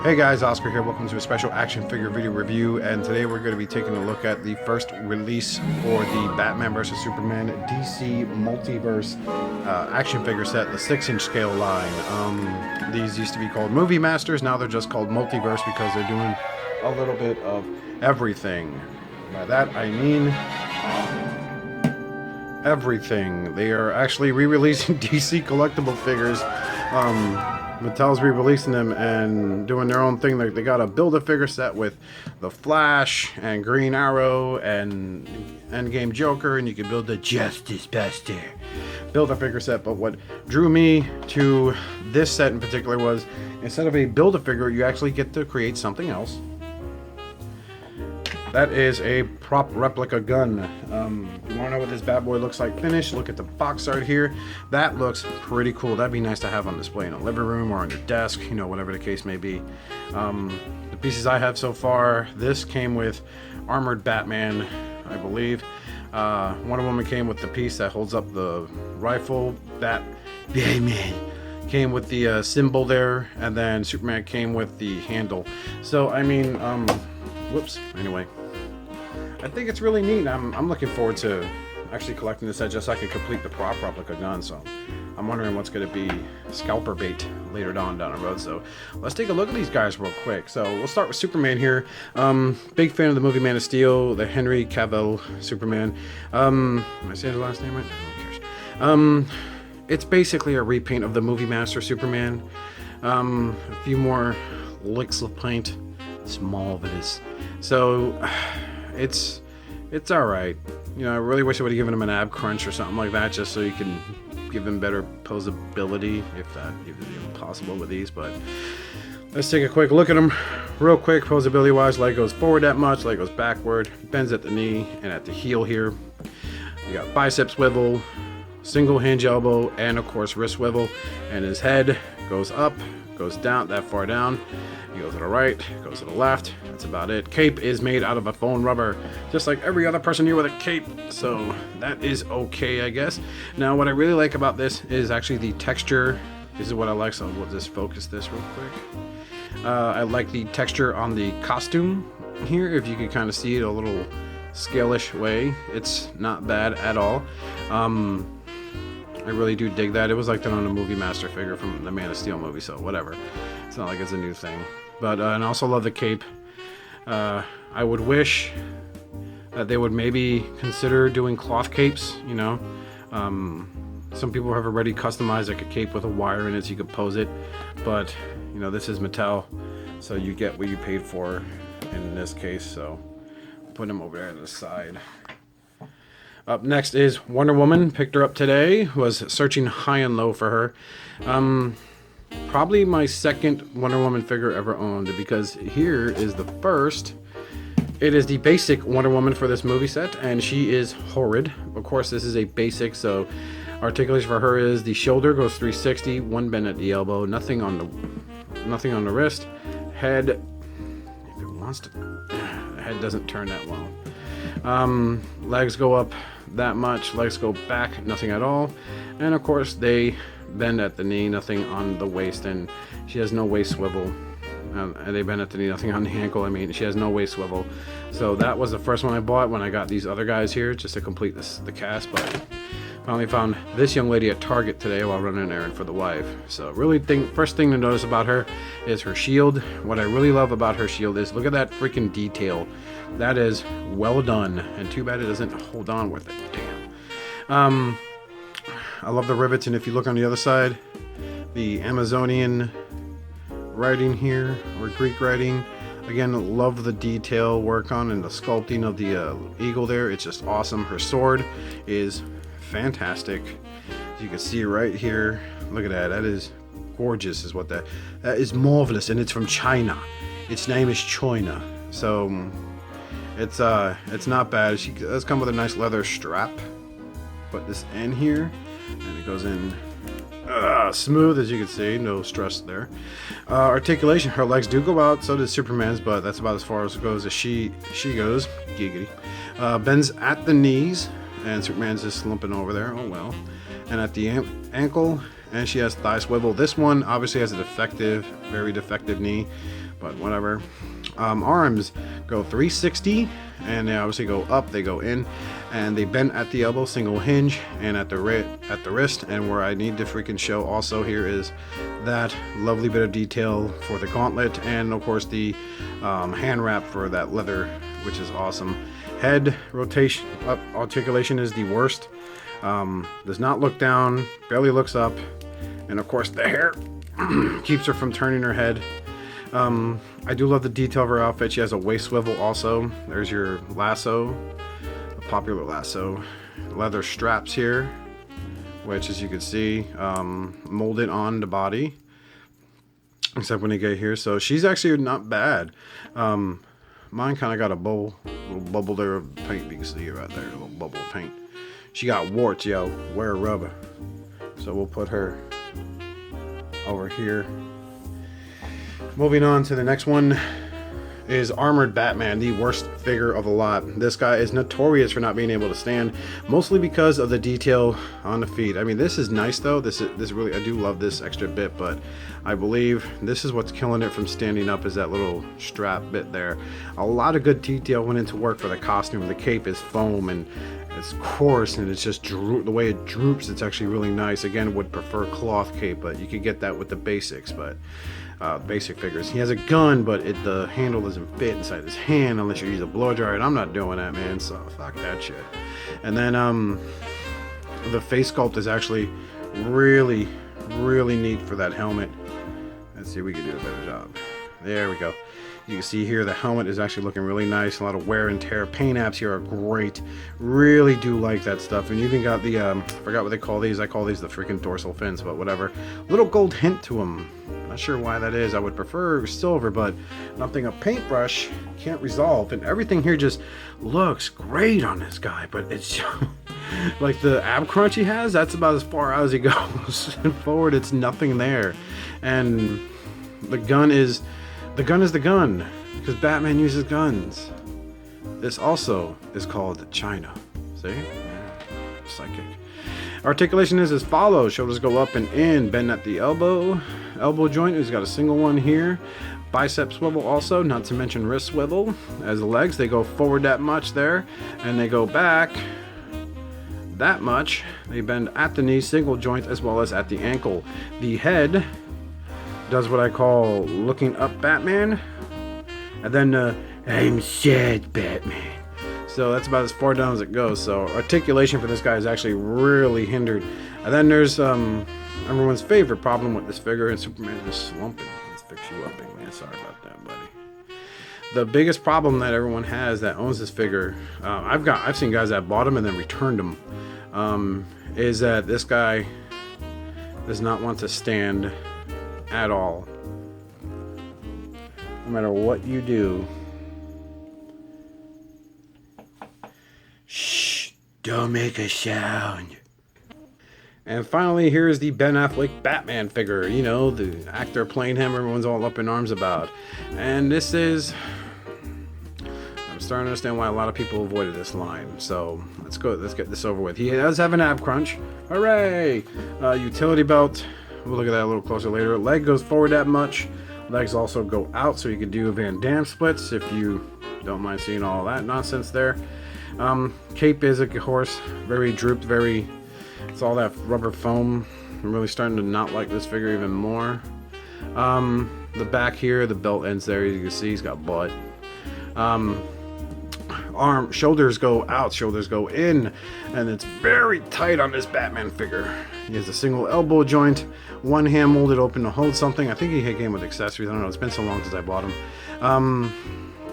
Hey guys, Oscar here. Welcome to a special action figure video review, and today we're going to be taking a look at the first release for the Batman vs Superman DC multiverse action figure set, the 6-inch scale line. These used to be called Movie Masters, now they're just called Multiverse because they're doing a little bit of everything. By that I mean everything. They are actually re-releasing DC collectible figures. Mattel's re-releasing them and doing their own thing. They got a Build-A-Figure set with the Flash and Green Arrow and Endgame Joker, and you can build the Justice Buster Build-A-Figure set. But what drew me to this set in particular was, instead of a Build-A-Figure, you actually get to create something else. That is a prop replica gun. You want to know what this bad boy looks like finished? Look at the box art here. That looks pretty cool. That'd be nice to have on display in a living room or on your desk, you know, whatever the case may be. The pieces I have so far, this came with Armored Batman, I believe. Wonder Woman came with the piece that holds up the rifle. Batman came with the symbol there, and then Superman came with the handle. So, I mean, whoops. Anyway, I think it's really neat. I'm looking forward to actually collecting this set just so I can complete the prop replica gun. So I'm wondering what's going to be scalper bait later on down the road. So let's take a look at these guys real quick. So we'll start with Superman here. Big fan of the movie Man of Steel, the Henry Cavill Superman. Am I saying his last name right? Who cares? It's basically a repaint of the movie Master Superman. A few more licks of paint. It's marvelous. So it's all right. You know, I really wish I would have given him an ab crunch or something like that, just so you can give him better posability, if that is even possible with these. But let's take a quick look at him real quick. Posability wise, leg goes forward that much, leg goes backward, bends at the knee and at the heel here. You got bicep swivel, single hinge elbow, and of course wrist swivel. And his head goes up, goes down, that far down. You go to the right, goes to the left. That's about it. Cape is made out of a foam rubber, just like every other person here with a cape. So that is okay, I guess. Now, what I really like about this is actually the texture. This is what I like, so we'll just focus this real quick. I like the texture on the costume here. If you can kind of see it a little scale-ish way, it's not bad at all. I really do dig that. It was like that on a Movie Master figure from the Man of Steel movie, so whatever. It's not like it's a new thing. But and I also love the cape. I would wish that they would maybe consider doing cloth capes, you know. Some people have already customized like a cape with a wire in it so you could pose it. But, you know, this is Mattel, so you get what you paid for in this case. So put them over there to the side. Up next is Wonder Woman. Picked her up today. Was searching high and low for her. Probably my second Wonder Woman figure ever owned, because here is the first. It is the basic Wonder Woman for this movie set, and she is horrid. Of course, this is a basic, so articulation for her is the shoulder goes 360, one bend at the elbow, nothing on the wrist. Head, if it wants to, the head doesn't turn that well. Legs go up that much, legs go back, nothing at all, and of course they bend at the knee, nothing on the waist, and she has no waist swivel. And they bend at the knee, nothing on the ankle. I mean, she has no waist swivel. So that was the first one I bought when I got these other guys here, just to complete the cast. But finally found this young lady at Target today while running an errand for the wife. So really, first thing to notice about her is her shield. What I really love about her shield is, look at that freaking detail. That is well done, and too bad it doesn't hold on with it. Damn. I love the rivets, and if you look on the other side, the Amazonian writing here, or Greek writing. Again, love the detail work on and the sculpting of the eagle there. It's just awesome. Her sword is fantastic. As you can see right here, look at that. That is gorgeous, is what that is. Marvelous, and it's from China. Its name is China. So it's not bad. She does come with a nice leather strap. Put this in here, and it goes in smooth, as you can see, no stress there. Articulation, her legs do go out, so does Superman's, but that's about as far as it goes as she goes. Giggity. Bends at the knees, and Superman's just slumping over there. Oh well. And at the ankle, and she has thigh swivel. This one obviously has a very defective knee, but whatever. Arms go 360, and they obviously go up, they go in, and they bend at the elbow, single hinge, and at the wrist. And where I need to freaking show also here is that lovely bit of detail for the gauntlet, and of course the hand wrap for that leather, which is awesome. Head rotation, articulation is the worst. Does not look down, barely looks up, and of course the hair keeps her from turning her head. I do love the detail of her outfit. She has a waist swivel also. There's your lasso, a popular lasso. Leather straps here, which as you can see, molded on the body, except when you get here. So she's actually not bad. Mine kind of got a little bubble there of paint. You can see it right there, a little bubble of paint. She got warts, yo. Wear rubber. So we'll put her over here. Moving on to the next one is Armored Batman, the worst figure of the lot. This guy is notorious for not being able to stand, mostly because of the detail on the feet. I mean, this is nice though. This really, I do love this extra bit, but I believe this is what's killing it from standing up, is that little strap bit there. A lot of good detail went into work for the costume. The cape is foam and it's coarse, and it's just the way it droops. It's actually really nice. Again, would prefer cloth cape, but you could get that with the basics. But basic figures. He has a gun, but the handle doesn't fit inside his hand unless you use a blow dryer, and I'm not doing that, man, so fuck that shit. And then the face sculpt is actually really neat for that helmet. Let's see if we can do a better job. There we go. You can see here the helmet is actually looking really nice. A lot of wear and tear. Paint apps here are great. Really do like that stuff. And you even got the I forgot what they call these. I call these the freaking dorsal fins, but whatever. Little gold hint to them. Not sure why that is. I would prefer silver, but nothing a paintbrush can't resolve. And everything here just looks great on this guy. But it's like the ab crunch he has, that's about as far out as he goes. And forward, it's nothing there. And the gun is the gun, because Batman uses guns. This also is called China. See? Yeah. Psychic. Articulation is as follows. Shoulders go up and in, bend at the elbow joint. He's got a single one here. Bicep swivel also, not to mention wrist swivel. As the legs, they go forward that much there, and they go back that much. They bend at the knee, single joint, as well as at the ankle. The head does what I call looking up Batman, and then I'm sad Batman. So that's about as far down as it goes. So articulation for this guy is actually really hindered. And then there's everyone's favorite problem with this figure, and Superman just slumping. Let's fix you up, big man. Sorry about that, buddy. The biggest problem that everyone has that owns this figure, I've seen guys that bought him and then returned him, is that this guy does not want to stand at all. No matter what you do. Shh, don't make a sound. And finally, here is the Ben Affleck Batman figure. You know, the actor playing him, everyone's all up in arms about. And this is, I'm starting to understand why a lot of people avoided this line. So let's get this over with. He does have an ab crunch. Hooray! Utility belt. We'll look at that a little closer later. Leg goes forward that much. Legs also go out, so you can do Van Damme splits if you don't mind seeing all that nonsense there. Cape is, of course, very drooped, it's all that rubber foam. I'm really starting to not like this figure even more. The back here, the belt ends there. You can see he's got butt. Shoulders go out, shoulders go in, and it's very tight on this Batman figure. He has a single elbow joint, one hand molded open to hold something. I think he came with accessories. I don't know. It's been so long since I bought him.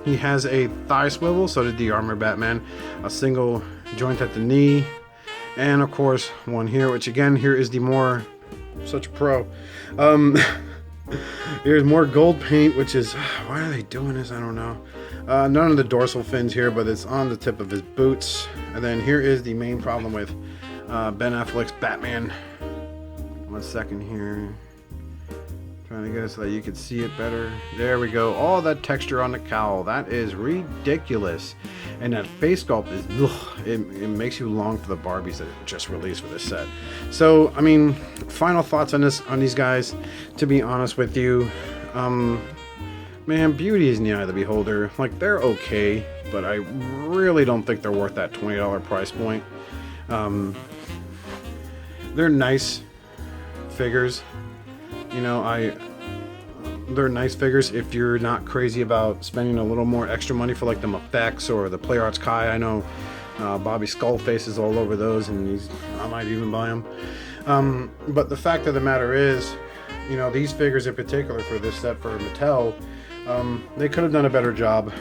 He has a thigh swivel. So did the Armored Batman. A single joint at the knee, and of course one here. Which again, here is the more such a pro. Here's more gold paint, which is why are they doing this? I don't know. None of the dorsal fins here, but it's on the tip of his boots. And then here is the main problem with Ben Affleck's Batman. 1 second here. Trying to get it so that you can see it better. There we go. All that texture on the cowl. That is ridiculous. And that face sculpt is, it makes you long for the Barbies that just released for this set. So, I mean, final thoughts on these guys. To be honest with you, man, beauty is in the eye of the beholder. Like, they're okay, but I really don't think they're worth that $20 price point. They're nice figures. You know, they're nice figures if you're not crazy about spending a little more extra money for like the effects or the Play Arts Kai. I know Bobby Skullface is all over those, and I might even buy them. But the fact of the matter is, you know, these figures in particular for this set for Mattel, they could have done a better job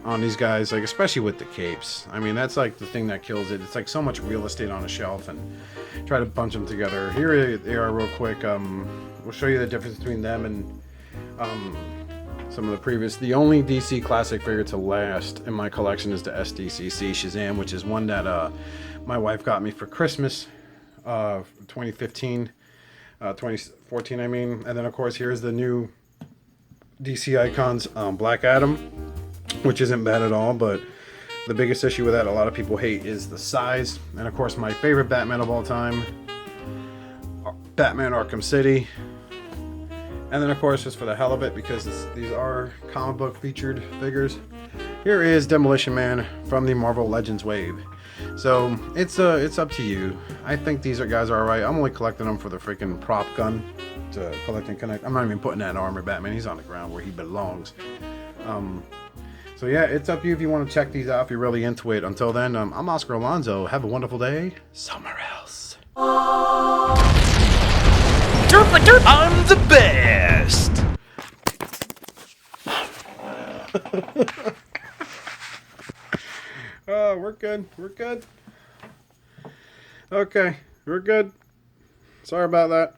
on these guys, like especially with the capes. I mean, that's like the thing that kills it. It's like so much real estate on a shelf, and try to bunch them together. Here they are real quick. We'll show you the difference between them and some of the previous. The only DC classic figure to last in my collection is the SDCC Shazam, which is one that my wife got me for Christmas 2015, 2014 I mean. And then of course here's the new DC Icons Black Adam, which isn't bad at all, but the biggest issue with that a lot of people hate is the size. And of course my favorite Batman of all time, Batman Arkham City. And then of course, just for the hell of it, because these are comic book featured figures, here is Demolition Man from the Marvel Legends wave. So it's up to you. I think these guys are alright. I'm only collecting them for the freaking prop gun to collect and connect. I'm not even putting that in Armor Batman. He's on the ground where he belongs. So yeah, it's up to you if you want to check these out, if you're really into it. Until then, I'm Oscar Alonso. Have a wonderful day somewhere else. I'm the best! Oh, we're good. We're good. Okay, we're good. Sorry about that.